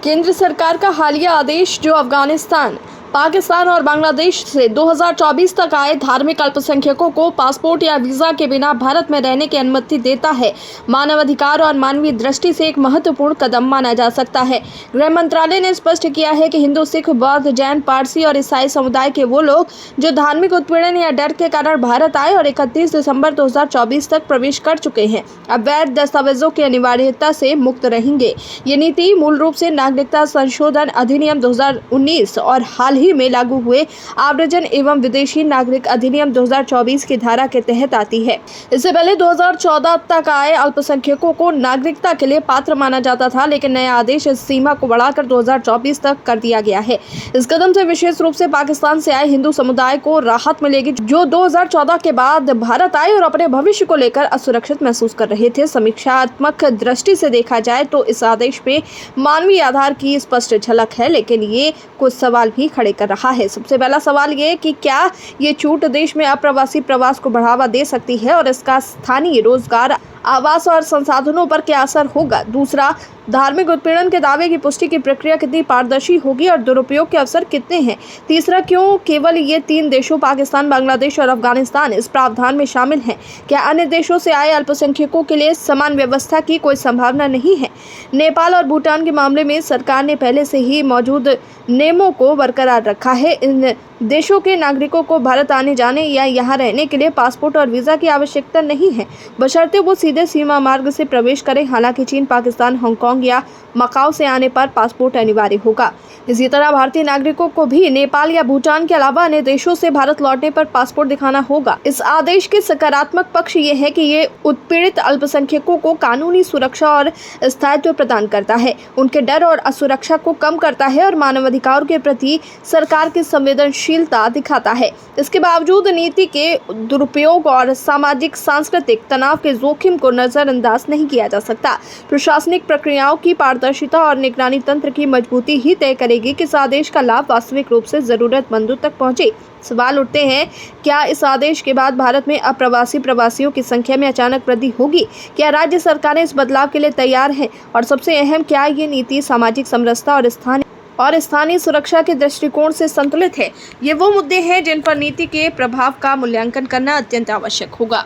केंद्र सरकार का हालिया आदेश जो अफगानिस्तान, पाकिस्तान और बांग्लादेश से 2024 तक आए धार्मिक अल्पसंख्यकों को पासपोर्ट या वीजा के बिना भारत में रहने की अनुमति देता है, मानवाधिकार और मानवीय दृष्टि से एक महत्वपूर्ण कदम माना जा सकता है। गृह मंत्रालय ने स्पष्ट किया है कि हिंदू, सिख, बौद्ध, जैन, पारसी और ईसाई समुदाय के वो लोग जो धार्मिक उत्पीड़न या डर के कारण भारत आए और 31 दिसंबर 2024 तक प्रवेश कर चुके हैं, अब वैध दस्तावेजों की अनिवार्यता से मुक्त रहेंगे। ये नीति मूल रूप से नागरिकता संशोधन अधिनियम 2019 और हाल ही में लागू हुए आव्रजन एवं विदेशी नागरिक अधिनियम 2024 की धारा के तहत आती है। इससे पहले 2014 तक आए अल्पसंख्यकों को नागरिकता के लिए पात्र माना जाता था, लेकिन नया आदेश इस सीमा को बढ़ाकर 2024 तक कर दिया गया है। इस कदम से विशेष रूप से पाकिस्तान से आए हिंदू समुदाय को राहत मिलेगी, जो 2014 के बाद भारत आए और अपने भविष्य को लेकर असुरक्षित महसूस कर रहे थे। समीक्षात्मक दृष्टि से देखा जाए तो इस आदेश में मानवीय आधार की स्पष्ट झलक है, लेकिन ये कुछ सवाल भी खड़े कर रहा है। सबसे पहला सवाल ये कि क्या ये छूट देश में अप्रवासी प्रवास को बढ़ावा दे सकती है और इसका स्थानीय रोजगार, आवास और संसाधनों पर क्या असर होगा। दूसरा, धार्मिक उत्पीड़न के दावे की पुष्टि की प्रक्रिया कितनी पारदर्शी होगी और दुरुपयोग के अवसर कितने हैं। तीसरा, क्यों केवल ये 3 देशों पाकिस्तान, बांग्लादेश और अफगानिस्तान इस प्रावधान में शामिल हैं। क्या अन्य देशों से आए अल्पसंख्यकों के लिए समान व्यवस्था की कोई संभावना नहीं है। नेपाल और भूटान के मामले में सरकार ने पहले से ही मौजूद नियमों को बरकरार रखा है। इन देशों के नागरिकों को भारत आने जाने या यहाँ रहने के लिए पासपोर्ट और वीज़ा की आवश्यकता नहीं है, बशर्ते वो सीधे सीमा मार्ग से प्रवेश करें। हालांकि चीन, पाकिस्तान, हांगकांग या मकाओ से आने पर पासपोर्ट अनिवार्य होगा। इसी तरह भारतीय नागरिकों को भी नेपाल या भूटान के अलावा अन्य देशों से भारत लौटने पर पासपोर्ट दिखाना होगा। इस आदेश के सकारात्मक पक्ष ये है कि ये उत्पीड़ित अल्पसंख्यकों को कानूनी सुरक्षा और स्थायित्व प्रदान करता है, उनके डर और असुरक्षा को कम करता है और मानवाधिकारों के प्रति सरकार की संवेदनशीलता दिखाता है। इसके बावजूद नीति के दुरुपयोग और सामाजिक सांस्कृतिक तनाव के जोखिम को नजरअंदाज नहीं किया जा सकता। प्रशासनिक प्रक्रियाओं की पारदर्शिता और निगरानी तंत्र की मजबूती ही तय करेगी कि इस आदेश का लाभ वास्तविक रूप से जरूरतमंदों तक पहुंचे। सवाल उठते हैं, क्या इस आदेश के बाद भारत में अप्रवासी प्रवासियों की संख्या में अचानक वृद्धि होगी। क्या राज्य सरकारें इस बदलाव के लिए तैयार हैं, और सबसे अहम, क्या ये नीति सामाजिक समरसता और स्थानीय सुरक्षा के दृष्टिकोण से संतुलित है। ये वो मुद्दे हैं जिन पर नीति के प्रभाव का मूल्यांकन करना अत्यंत आवश्यक होगा।